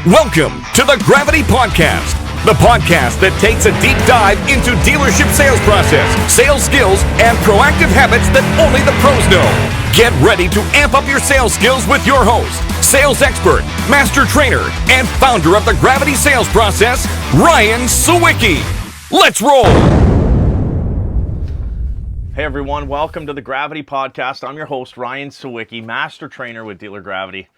Welcome to the Gravity Podcast, the podcast that takes a deep dive into dealership sales process, sales skills, and proactive habits that only the pros know. Get ready to amp up your sales skills with your host, sales expert, master trainer, and founder of the Gravity Sales Process, Ryan Sawicki. Let's roll! Hey everyone, welcome to the Gravity Podcast. I'm your host, Ryan Sawicki, master trainer with Dealer Gravity.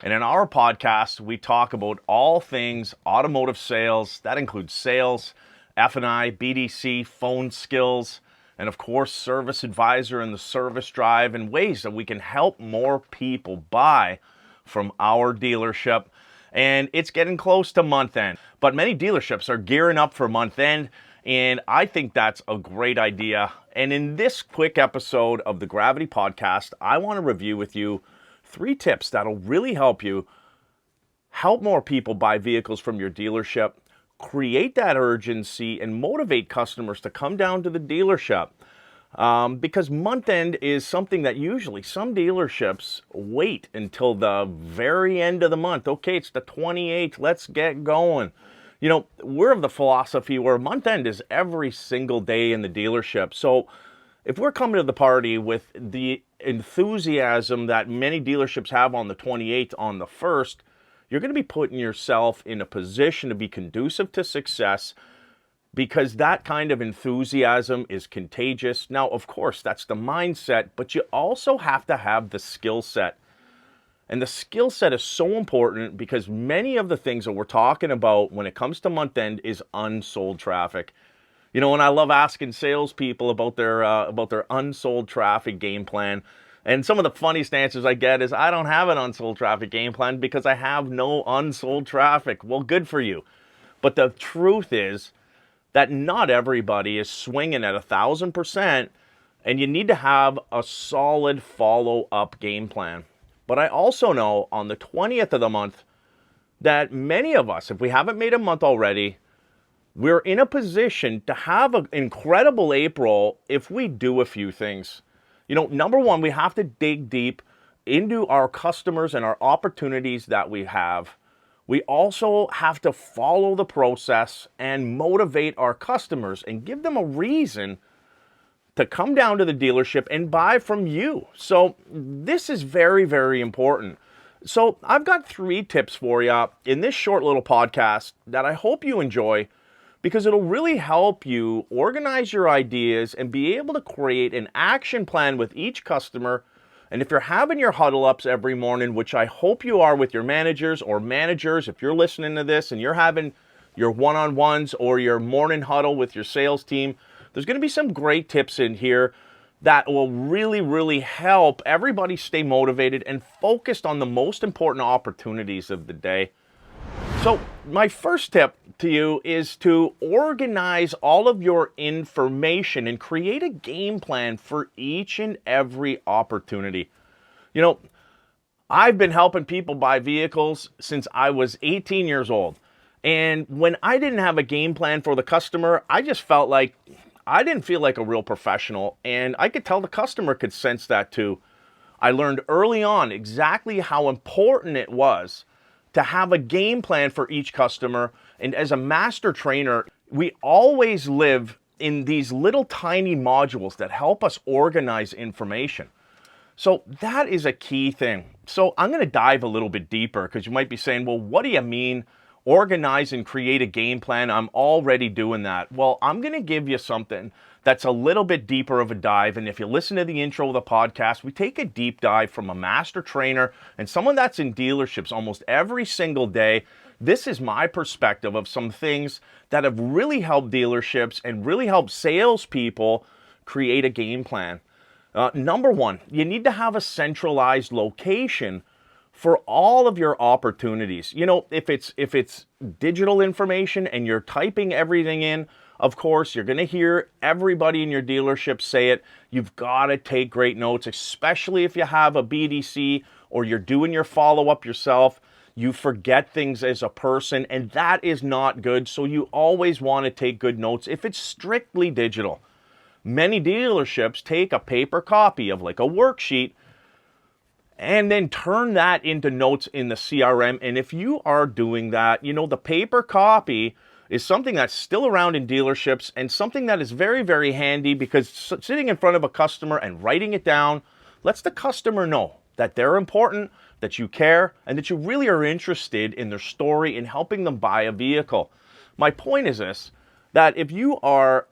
And in our podcast, we talk about all things automotive sales. That includes sales, F&I, BDC, phone skills, and of course, service advisor and the service drive, and ways that we can help more people buy from our dealership. And it's getting close to month end, but many dealerships are gearing up for month end, and I think that's a great idea. And in this quick episode of the Gravity Podcast, I want to review with you 3 tips that'll really help you help more people buy vehicles from your dealership, create that urgency, and motivate customers to come down to the dealership. Because month end is something that usually some dealerships wait until the very end of the month. Okay, it's the 28th, let's get going. You know, we're of the philosophy where month end is every single day in the dealership. So if we're coming to the party with the enthusiasm that many dealerships have on the 28th, on the 1st, you're going to be putting yourself in a position to be conducive to success, because that kind of enthusiasm is contagious. Now, of course, that's the mindset, but you also have to have the skill set. And the skill set is so important because many of the things that we're talking about when it comes to month end is unsold traffic. You know, and I love asking salespeople about their unsold traffic game plan. And some of the funniest answers I get is, I don't have an unsold traffic game plan because I have no unsold traffic. Well, good for you. But the truth is that not everybody is swinging at 1,000%, and you need to have a solid follow-up game plan. But I also know on the 20th of the month that many of us, if we haven't made a month already, we're in a position to have an incredible April if we do a few things. You know, number one, we have to dig deep into our customers and our opportunities that we have. We also have to follow the process and motivate our customers and give them a reason to come down to the dealership and buy from you. So this is very, very important. So I've got 3 tips for you in this short little podcast that I hope you enjoy, because it'll really help you organize your ideas and be able to create an action plan with each customer. And if you're having your huddle ups every morning, which I hope you are with your managers, or managers, if you're listening to this and you're having your one-on-ones or your morning huddle with your sales team, there's going to be some great tips in here that will really, really help everybody stay motivated and focused on the most important opportunities of the day. So my first tip to you is to organize all of your information and create a game plan for each and every opportunity. You know, I've been helping people buy vehicles since I was 18 years old. And when I didn't have a game plan for the customer, I just felt like I didn't feel like a real professional. And I could tell the customer could sense that too. I learned early on exactly how important it was to have a game plan for each customer. And as a master trainer, we always live in these little tiny modules that help us organize information. So that is a key thing. So I'm going to dive a little bit deeper, because you might be saying, well, what do you mean organize and create a game plan? I'm already doing that. Well, I'm going to give you something that's a little bit deeper of a dive. And if you listen to the intro of the podcast, we take a deep dive from a master trainer and someone that's in dealerships almost every single day. This is my perspective of some things that have really helped dealerships and really helped salespeople create a game plan. Number one, you need to have a centralized location for all of your opportunities. You know, if it's digital information and you're typing everything in, of course, you're going to hear everybody in your dealership say it. You've got to take great notes, especially if you have a BDC or you're doing your follow-up yourself. You forget things as a person, and that is not good. So you always want to take good notes if it's strictly digital. Many dealerships take a paper copy of like a worksheet and then turn that into notes in the CRM. And if you are doing that, the paper copy is something that's still around in dealerships and something that is very, very handy, because sitting in front of a customer and writing it down lets the customer know that they're important, that you care, and that you really are interested in their story and helping them buy a vehicle. My point is this, that if you are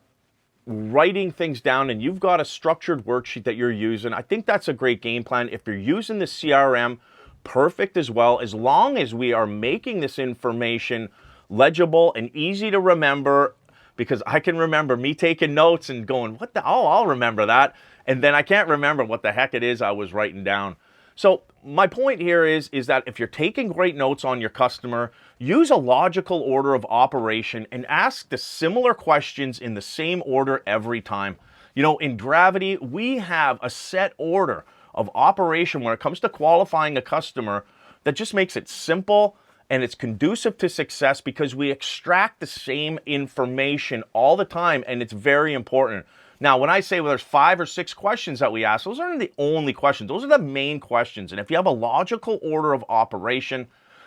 writing things down and you've got a structured worksheet that you're using, I think that's a great game plan. If you're using the CRM, perfect as well, as long as we are making this information legible and easy to remember, because I can remember me taking notes and going, I'll remember that. And then I can't remember what the heck it is I was writing down. So my point here is that if you're taking great notes on your customer, use a logical order of operation and ask the similar questions in the same order every time. In Gravity, we have a set order of operation when it comes to qualifying a customer that just makes it simple and it's conducive to success, because we extract the same information all the time, and it's very important. Now, when I say there's 5 or 6 questions that we ask, those aren't the only questions. Those are the main questions. And if you have a logical order of operation,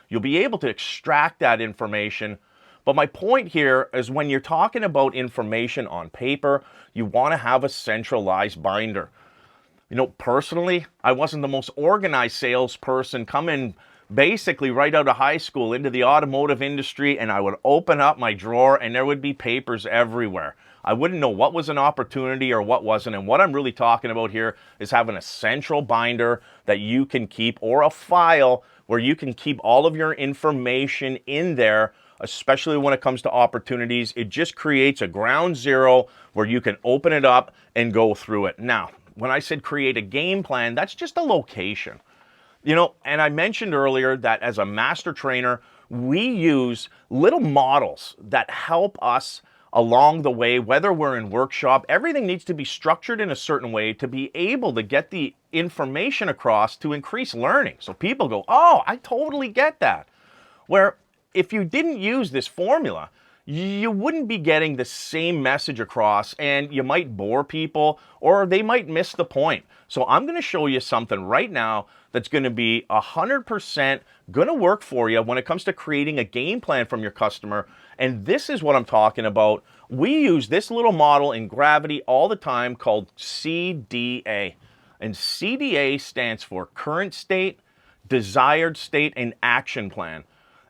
you'll be able to extract that information. But my point here is, when you're talking about information on paper, you want to have a centralized binder. Personally, I wasn't the most organized salesperson coming basically right out of high school into the automotive industry, and I would open up my drawer and there would be papers everywhere. I wouldn't know what was an opportunity or what wasn't. And what I'm really talking about here is having a central binder that you can keep, or a file where you can keep all of your information in there, especially when it comes to opportunities. It just creates a ground zero where you can open it up and go through it. Now, when I said create a game plan, that's just a location. And I mentioned earlier that as a master trainer, we use little models that help us along the way, whether we're in workshop. Everything needs to be structured in a certain way to be able to get the information across to increase learning. So people go, oh, I totally get that. Where if you didn't use this formula, you wouldn't be getting the same message across, and you might bore people or they might miss the point. So I'm going to show you something right now that's going to be 100% going to work for you when it comes to creating a game plan from your customer. And this is what I'm talking about. We use this little model in Gravity all the time called CDA. And CDA stands for Current State, Desired State, and Action Plan.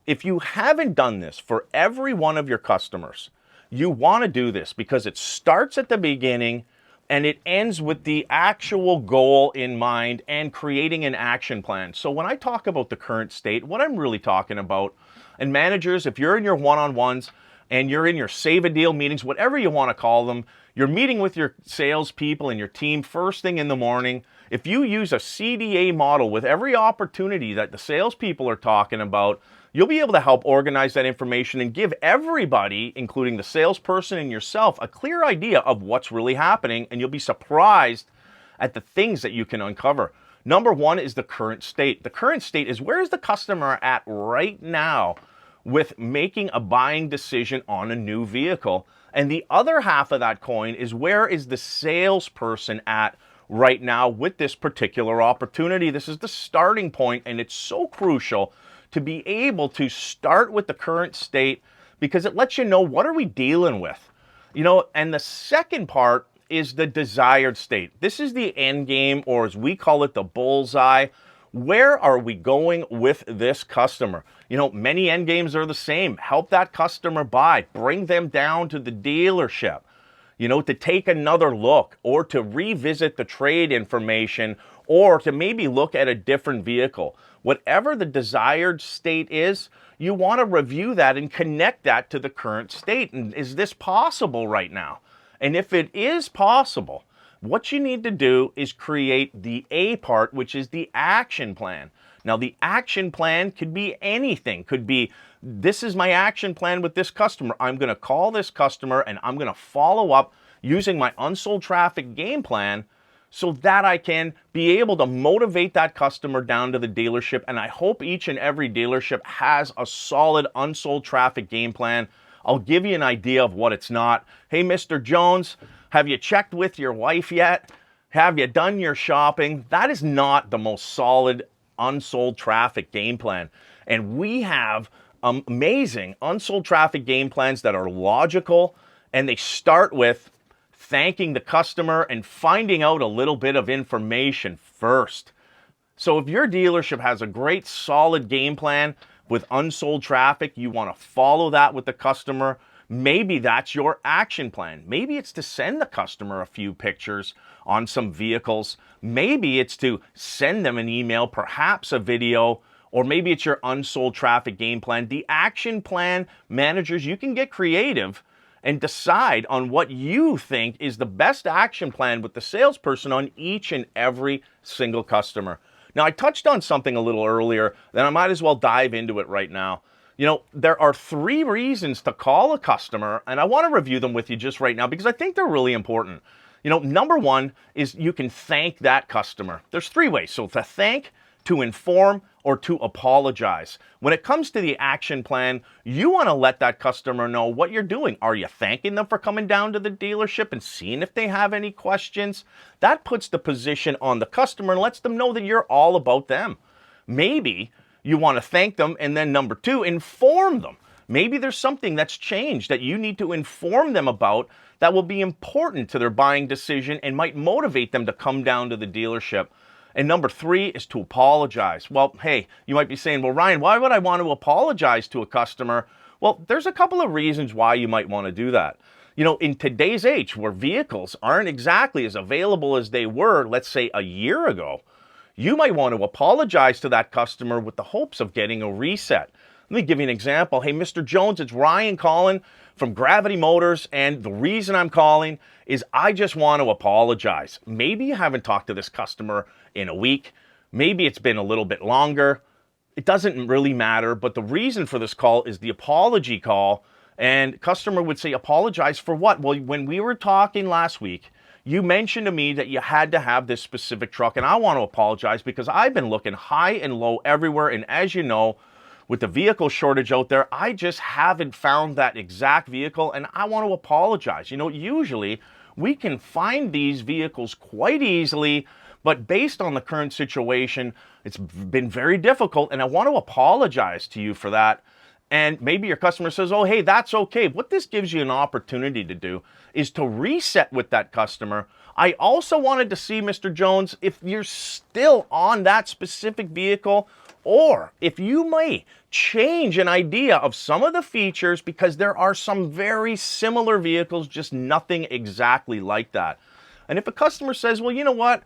If you haven't done this for every one of your customers, you want to do this, because it starts at the beginning and it ends with the actual goal in mind and creating an action plan. So when I talk about the current state, what I'm really talking about, and managers, if you're in your one-on-ones and you're in your save a deal meetings, whatever you want to call them, you're meeting with your salespeople and your team first thing in the morning. If you use a CDA model with every opportunity that the salespeople are talking about, you'll be able to help organize that information and give everybody, including the salesperson and yourself, a clear idea of what's really happening, and you'll be surprised at the things that you can uncover. Number one is the current state. The current state is, where is the customer at right now with making a buying decision on a new vehicle? And the other half of that coin is, where is the salesperson at right now with this particular opportunity? This is the starting point, and it's so crucial to be able to start with the current state, because it lets you know, what are we dealing with? And the second part is the desired state. This is the end game, or as we call it, the bullseye. Where are we going with this customer? Many end games are the same. Help that customer buy, bring them down to the dealership, to take another look, or to revisit the trade information, or to maybe look at a different vehicle. Whatever the desired state is, you want to review that and connect that to the current state. And is this possible right now? And if it is possible, what you need to do is create the A part, which is the action plan. Now, the action plan could be anything. Could be, this is my action plan with this customer. I'm going to call this customer and I'm going to follow up using my unsold traffic game plan, so that I can be able to motivate that customer down to the dealership. And I hope each and every dealership has a solid unsold traffic game plan. I'll give you an idea of what it's not. Hey, Mr. Jones, have you checked with your wife yet? Have you done your shopping? That is not the most solid unsold traffic game plan. And we have amazing unsold traffic game plans that are logical, and they start with thanking the customer and finding out a little bit of information first. So if your dealership has a great solid game plan with unsold traffic, you want to follow that with the customer. Maybe that's your action plan. Maybe it's to send the customer a few pictures on some vehicles. Maybe it's to send them an email, perhaps a video, or maybe it's your unsold traffic game plan. The action plan managers, you can get creative and decide on what you think is the best action plan with the salesperson on each and every single customer. Now, I touched on something a little earlier, then I might as well dive into it right now. You know, there are 3 reasons to call a customer, and I want to review them with you just right now because I think they're really important. You know, number 1 is you can thank that customer. There's 3 ways. So to thank, to inform, or to apologize. When it comes to the action plan, you want to let that customer know what you're doing. Are you thanking them for coming down to the dealership and seeing if they have any questions? That puts the position on the customer and lets them know that you're all about them. Maybe you want to thank them, and then number 2, inform them. Maybe there's something that's changed that you need to inform them about that will be important to their buying decision and might motivate them to come down to the dealership. And number 3 is to apologize. Well, hey, you might be saying, well, Ryan, why would I want to apologize to a customer? Well, there's a couple of reasons why you might want to do that. You know, in today's age where vehicles aren't exactly as available as they were, let's say a year ago, you might want to apologize to that customer with the hopes of getting a reset. Let me give you an example. Hey, Mr. Jones, it's Ryan calling from Gravity Motors, and the reason I'm calling is I just want to apologize. Maybe you haven't talked to this customer in a week. Maybe it's been a little bit longer. It doesn't really matter, but the reason for this call is the apology call. And customer would say, apologize for what? Well, when we were talking last week, you mentioned to me that you had to have this specific truck, and I want to apologize because I've been looking high and low everywhere, and as you know, with the vehicle shortage out there, I just haven't found that exact vehicle, and I want to apologize. You know, usually we can find these vehicles quite easily, but based on the current situation, it's been very difficult, and I want to apologize to you for that. And maybe your customer says, oh, hey, that's okay. What this gives you an opportunity to do is to reset with that customer. I also wanted to see, Mr. Jones, if you're still on that specific vehicle, or if you may change an idea of some of the features, because there are some very similar vehicles, just nothing exactly like that. And if a customer says, well, you know what,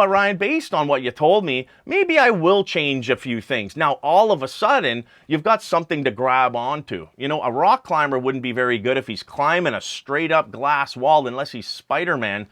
Ryan, based on what you told me, maybe I will change a few things. Now, all of a sudden, you've got something to grab onto. You know, a rock climber wouldn't be very good if he's climbing a straight up glass wall unless he's Spider-Man.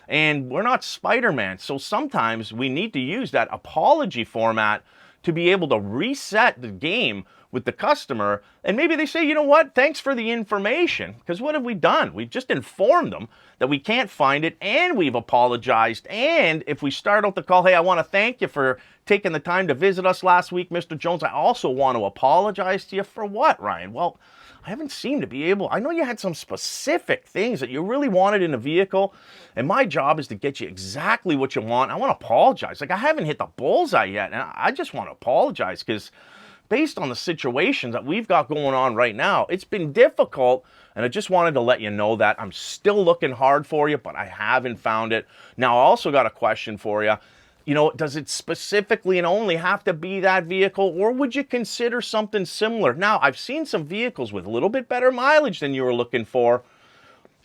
And we're not Spider-Man. So sometimes we need to use that apology format to be able to reset the game with the customer. And maybe they say, you know what, thanks for the information. Because what have we done? We've just informed them that we can't find it, and we've apologized. And if we start out the call, hey, I want to thank you for taking the time to visit us last week, Mr. Jones. I also want to apologize to you for what, Ryan? Well, I haven't seemed to be able. I know you had some specific things that you really wanted in a vehicle, and my job is to get you exactly what you want. I want to apologize. Like, I haven't hit the bullseye yet, and I just want to apologize because based on the situations that we've got going on right now, it's been difficult, and I just wanted to let you know that I'm still looking hard for you, but I haven't found it. Now, I also got a question for you. You know, does it specifically and only have to be that vehicle, or would you consider something similar? Now, I've seen some vehicles with a little bit better mileage than you were looking for.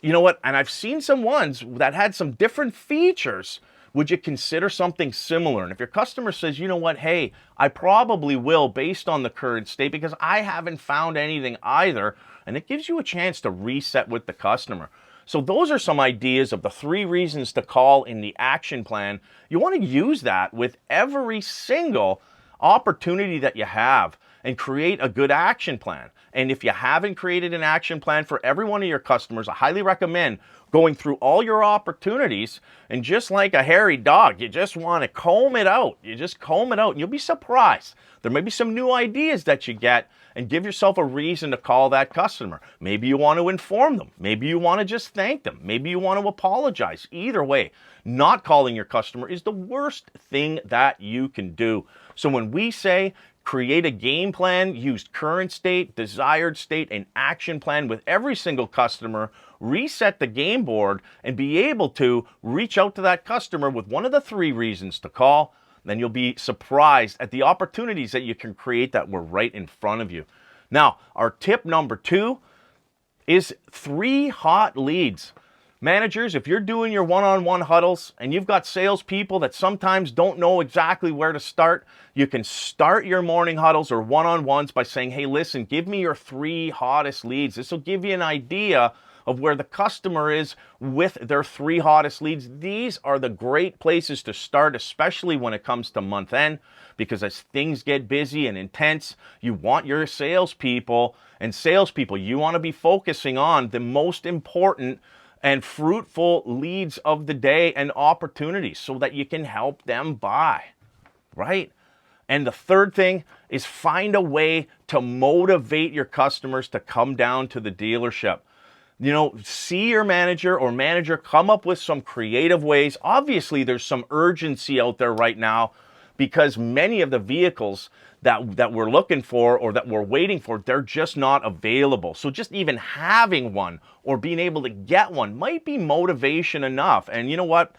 You know what? And I've seen some ones that had some different features. Would you consider something similar? And if your customer says, you know what, hey, I probably will based on the current state because I haven't found anything either, and it gives you a chance to reset with the customer. So those are some ideas of the 3 reasons to call in the action plan. You want to use that with every single opportunity that you have. and create a good action plan. And if you haven't created an action plan for every one of your customers, I highly recommend going through all your opportunities, and just like a hairy dog, you just want to comb it out. You just comb it out, and you'll be surprised. There may be some new ideas that you get, and give yourself a reason to call that customer. Maybe you want to inform them. Maybe you want to just thank them. Maybe you want to apologize. Either way, not calling your customer is the worst thing that you can do. So when we say create a game plan, use current state, desired state, and action plan with every single customer, reset the game board, and be able to reach out to that customer with one of the 3 reasons to call, then you'll be surprised at the opportunities that you can create that were right in front of you. Now, our tip number 2 is 3 hot leads. Managers, if you're doing your one-on-one huddles and you've got salespeople that sometimes don't know exactly where to start, you can start your morning huddles or one-on-ones by saying, hey, listen, give me your 3 hottest leads. This will give you an idea of where the customer is with their 3 hottest leads. These are the great places to start, especially when it comes to month end, because as things get busy and intense, you want your salespeople, you want to be focusing on the most important and fruitful leads of the day and opportunities so that you can help them buy, right? And the third thing is find a way to motivate your customers to come down to the dealership. You know, see your manager or manager come up with some creative ways. Obviously, there's some urgency out there right now because many of the vehicles that we're looking for or that we're waiting for, they're just not available. So just even having one or being able to get one might be motivation enough. And you know what?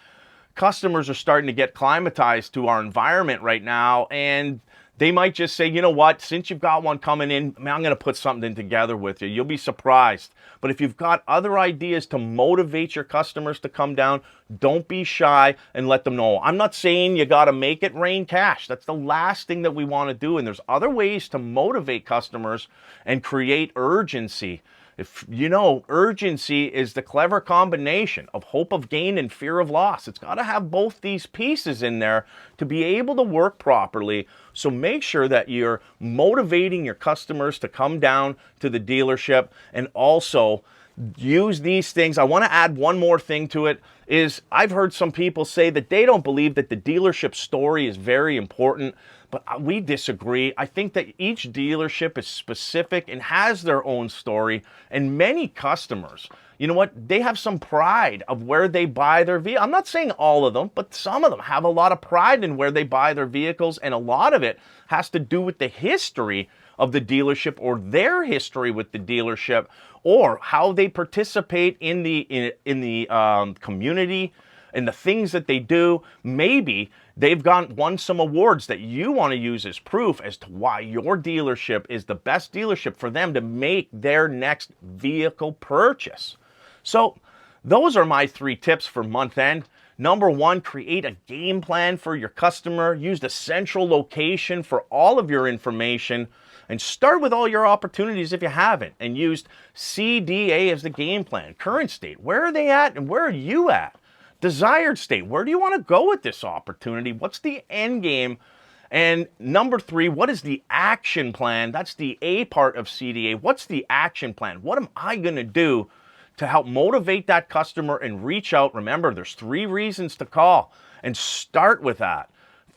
Customers are starting to get climatized to our environment right now, and they might just say, you know what, since you've got one coming in, I'm going to put something together with you. You'll be surprised. But if you've got other ideas to motivate your customers to come down, don't be shy and let them know. I'm not saying you got to make it rain cash. That's the last thing that we want to do. And there's other ways to motivate customers and create urgency. If you know, urgency is the clever combination of hope of gain and fear of loss. It's got to have both these pieces in there to be able to work properly. So make sure that you're motivating your customers to come down to the dealership, and also use these things. I want to add one more thing to it. Is I've heard some people say that they don't believe that the dealership story is very important, but we disagree. I think that each dealership is specific and has their own story, and many customers, you know what, they have some pride of where they buy their vehicle. I'm not saying all of them, but some of them have a lot of pride in where they buy their vehicles, and a lot of it has to do with the history of the dealership or their history with the dealership, or how they participate in the community and the things that they do. Maybe they've won some awards that you want to use as proof as to why your dealership is the best dealership for them to make their next vehicle purchase. So those are my 3 tips for month end. Number 1, create a game plan for your customer. Use the central location for all of your information. And start with all your opportunities if you haven't, and used CDA as the game plan. Current state, where are they at and where are you at? Desired state, where do you want to go with this opportunity? What's the end game? And number 3, what is the action plan? That's the A part of CDA. What's the action plan? What am I going to do to help motivate that customer and reach out? Remember, there's 3 reasons to call, and start with that.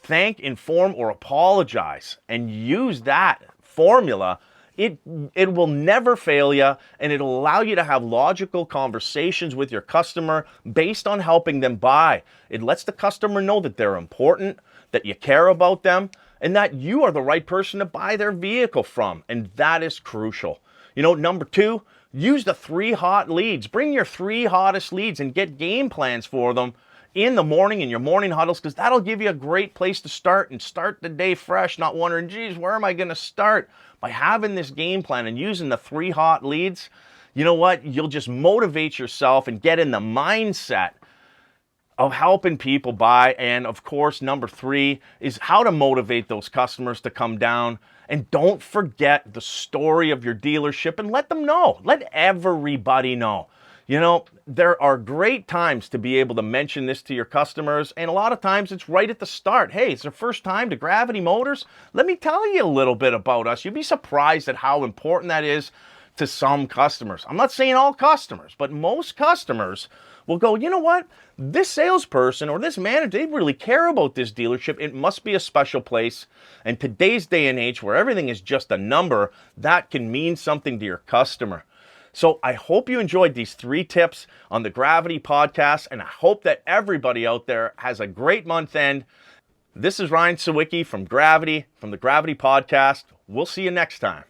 Thank, inform, or apologize, and use that formula. It will never fail you, and it'll allow you to have logical conversations with your customer based on helping them buy. It lets the customer know that they're important, that you care about them, and that you are the right person to buy their vehicle from, and that is crucial. You know, number 2, use the 3 hot leads. Bring your 3 hottest leads and get game plans for them in the morning in your morning huddles, because that'll give you a great place to start and start the day fresh, not wondering, geez, where am I going to start? By having this game plan and using the 3 hot leads, you know what? You'll just motivate yourself and get in the mindset of helping people buy. And of course, number 3 is how to motivate those customers to come down. And don't forget the story of your dealership, and let them know. Let everybody know. You know, there are great times to be able to mention this to your customers, and a lot of times it's right at the start. Hey, it's their first time to Gravity Motors. Let me tell you a little bit about us. You'd be surprised at how important that is to some customers. I'm not saying all customers, but most customers will go, you know what? This salesperson or this manager, they really care about this dealership. It must be a special place. And today's day and age where everything is just a number, that can mean something to your customer. So I hope you enjoyed these 3 tips on the Gravity podcast, and I hope that everybody out there has a great month end. This is Ryan Sawicki from Gravity, from the Gravity podcast. We'll see you next time.